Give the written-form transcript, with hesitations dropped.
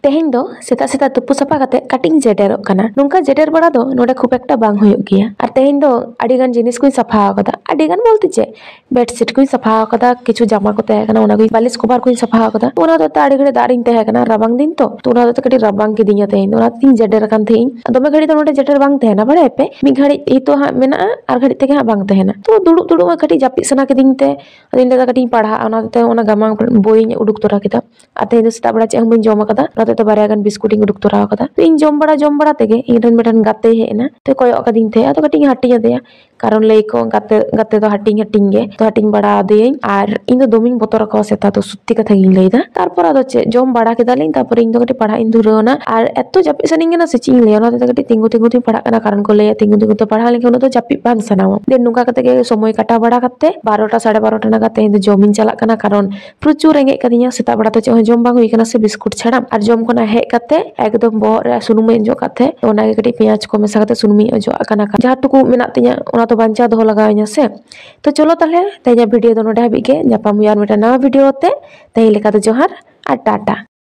तेहें दो सेता सेता तुपु सफा कते कटिंग जेडेरोग कना नोंका जेडेर बड़ा दो नोडे खूब एकटा बांग हुयुग गिया आर तेहें दो आडिगान जिनिस कुछ सफा कदा आडिगान बोलते चे बेडशीट कुछ सफा कदा किछु जामा को तहे कना ओना कुछ बालिश कवर कुछ सफा कदा ओना दो आडी घड़ी दारिन तहे कना राबांग दिन तो ओना दो कटी राबांग किदिया तेहें दो ओना तिन जेडेर कान थेइं दोमे घड़ी दो नोडे जेडेर बांग तहेना बड़े पे मी घड़ी ई तो हा मेना आर घड़ी तेगे हा बांग तहेना तो दुड़ुब दुड़ुब मा कटी जापि सना किदिन ते अदिन लेदा कटी पढ़ा ओना ते ओना गामा बोई उडुक तोरा केदा आर तेहें दो सेता बड़ा चे हम बइन जमा कदा ओना ते बारया गान बिस्कुट ᱤᱧ उडुक तोरा कदा तो इन जम बड़ा तेगे इन मेटन गाते हेना तो कोयो कदिन थे तो कटी हटिंग अदेया कारण लई को गाते गाते तो हटिंग गे तो हटिंग बड़ा अदेयिन आर इन दो दोमिन बोतर को सेता तो सुत्ती कथा गिन लईदा तारपर आदो चे जम बड़ा केदालिन तारपर इन दो कटी पढ़ा इन दुरवना आर एत्तो जापि सनिंग ना से चिंग ले ओना ते कटी तिंगु तिंगु ती पढ़ा कना कारण को ले तिंगु तिंगु तो पढ़ा लेके ओना तो जापि बांग सनावा देन नुका कते के समय काटा बड़ा कते 12टा 12:30 नागा ते इन जमिन चला कना कारण प्रचुर रेंगे कदिया सेता बड़ा तो चे जम बांग हुई कना से बिस्कुट छाड़ा आर जम कोना हे कते एकदम बोहर रे सुनुम एंजो काथे ओना के कटी पेंयाज को मेसा कते सुनुमी अजो कना जहां टुकु मेना तिया ओना तो बांचा दो लगावኛ से तो चलो ताले तेजा वीडियो दो नोडे हाबि के जापाम यार मेटा नवा वीडियो ते तही लेका तो जोहार और टाटा।